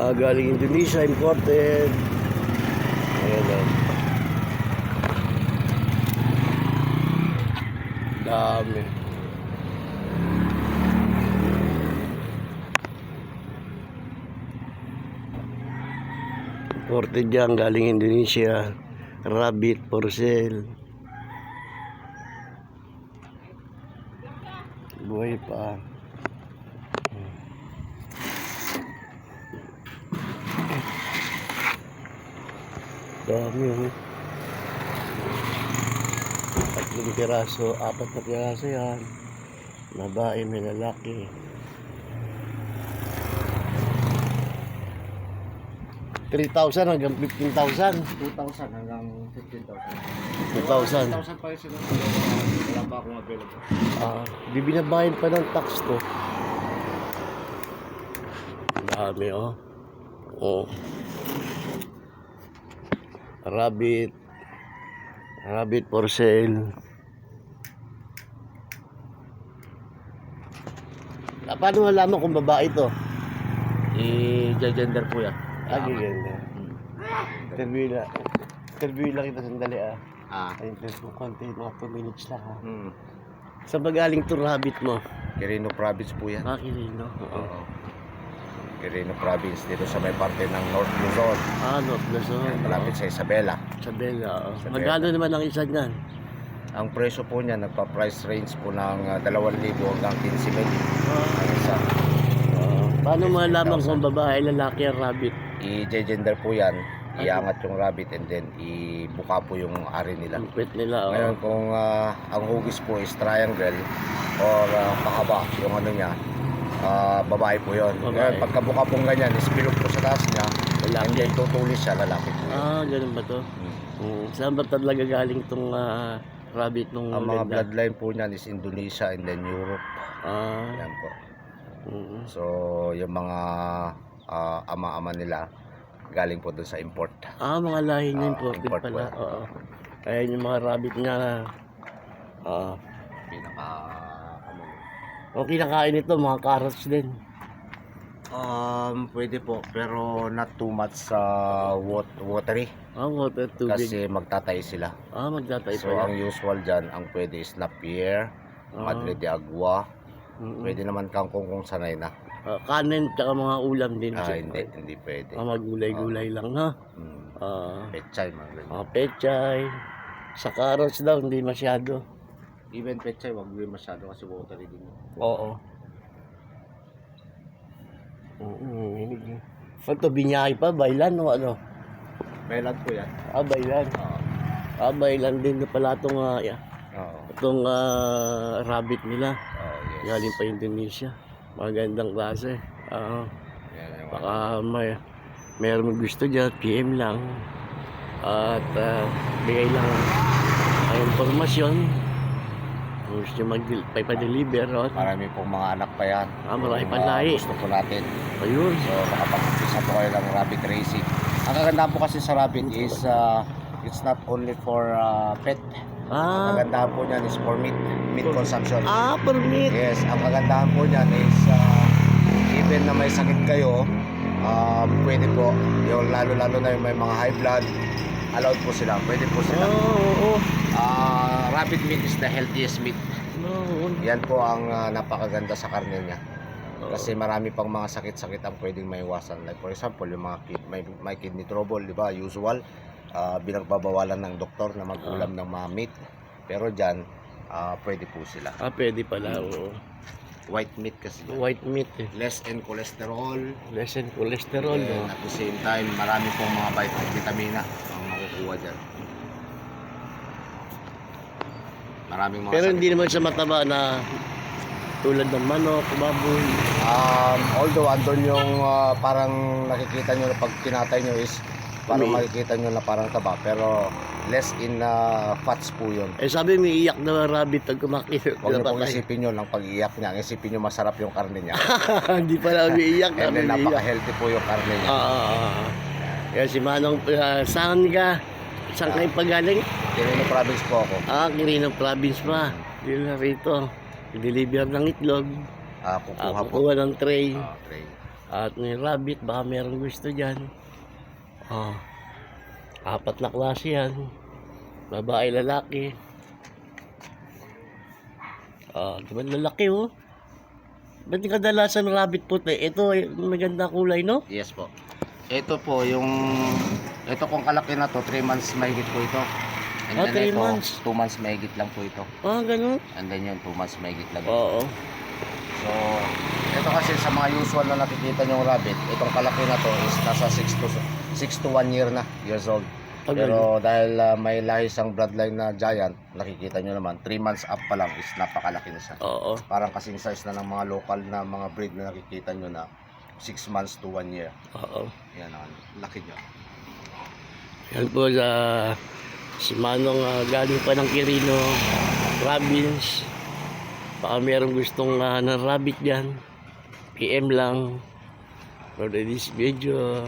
Galing Indonesia, imported. Ayan o. Dami. Imported yan, galing Indonesia. Rabbit for sale. Buhay pa. Dami yun. 3 piraso, 4 na piraso yan. Babae, may lalaki. 3,000 hanggang 15,000. 2,000 hanggang 15,000. 2,000. 2,000 pa yung sila. Wala pa akong available. Di binabayad pa ng tax to. Dami oh. Oh. Rabbit. Rabbit for sale. Paano malaman kung babae to? I-gender po yan. Ganda. Interview lang kita sandali Interview konti, mga 2 minutes lang Saan ba galing to rabbit mo? Quirino Province po yan. Quirino. Oo. Quirino Province, dito sa may parte ng North Luzon. North Luzon. Malapit sa Isabela. Isabela. Magkano naman ang isa niyan? Ang presyo po niya, nagpa-price range po ng 2,000 hanggang 15,000. Ang isa. Paano malaman kung babae, lalaki ang rabbit? I-gender po yan. Iangat yung rabbit and then ibuka po yung ari nila. Ang pet nila. Ngayon kung ang hugis po is triangle or pakaba, yung ano niya, babae po yun. Ngayon pagkabuka pong ganyan, is bilog po sa taas niya, and then tutulis siya, lalaki po. Ganun ba to? Saan ba talaga galing tong rabbit nung ang mga bloodline po niyan is Indonesia and then Europe. Yan po. So yung mga ama-ama nila galing po doon sa import. Mga lahi niya imported import pala. Kaya yung mga rabbit niya pinaka okay na kain ito, mga carrots din. Pwede po pero not too much watery. Water, tubig. Kasi magtatay sila. Magtatay so ang usual dyan, ang pwede is napier, madre de agua. Pwede naman kangkong kung sanay na. Kanin tsaka mga ulam din. Hindi pwede. Magulay-gulay lang ha. Pechay, mga ganyan. Pechay. Sa carrots daw, hindi masyado. Even pechay, wag din masyado kasi watery din. Oo. Ito, binyay pa, baylan o ano? Baylan po yan. Baylan. Baylan din na pala itong rabbit nila. Yes. Galing pa Indonesia. Magandang klase. Baka mayroong gusto dyan, PM lang. At bigay lang ang informasyon. Kung gusto magpa-deliver. Marami pong mga anak pa yan. Marami pa lahi. Gusto po natin. Ayun. So makapag-umpisa po kayo ng rabbit racing. Ang kagandahan po kasi sa rabbit is it's not only for pet. Ang kagandahan po niyan is for meat consumption. For meat. Yes, ang kagandahan po niyan is even na may sakit kayo, pwede po, yung lalo-lalo na yung may mga high blood, allowed po sila, pwede po sila. Rabbit meat is the healthiest meat. Yan po ang napakaganda sa karne niya. Kasi marami pang mga sakit-sakit ang pwedeng maiwasan. Like for example, yung mga may kidney trouble, di ba? Usual, binagbabawalan ng doktor na mag-ulam ng mga meat. Pero dyan, pwede po sila. Pwede pala, White meat kasi. White meat Less in cholesterol. Less in cholesterol. And at the same time, marami pong mga vitamina ang makukuha dyan. Maraming mga pero sakit. hindi naman siya mataba na tulad ng manok, baboy. Although andun yung parang nakikita nyo na pag tinatay nyo is parang makikita nyo na parang taba, pero less in fats po yun. Sabi may iyak na rabbit pag kumakita. Huwag nyo pong isipin yun ang pag-iyak niya. Isipin nyo masarap yung karne niya. Hindi pala umiiyak. And then napaka-healthy po yung karne niya. Kaya si Manong, saan ka? Saan kayo pagaling? Quirino Province po ako. Quirino Province pa. Dito na rito. I-deliver ng itlog. Kukuha po. Kukuha ng tray. Tray. At may rabbit, baka merong gusto dyan. Oh, 4 na klase yan. Babae, lalaki. Diba lalaki oh. Ba't yung kadalasan rabbit puti? Ito, maganda kulay, no? Yes po. Ito po, ito kung kalaki na to, 3 months mahigit po ito. And then 3 ito, months. 2 months mahigit lang po ito. Ganun. And then yun, 2 months mahigit lang. Oo. So, ito kasi sa mga usual na nakikita nyong rabbit, itong kalaki na to is nasa 6 to 1 years old. Pero dahil may lahi siyang bloodline na giant, nakikita nyo naman, 3 months up pa lang is napakalaki na siya. Oo. Parang kasing size na ng mga local na mga breed na nakikita nyo na 6 months to 1 year. Oo. Yan ang laki nyo. Yan po si Manong galing pa ng Quirino province. Baka merong gustong ng rabbit dyan. PM lang for this video.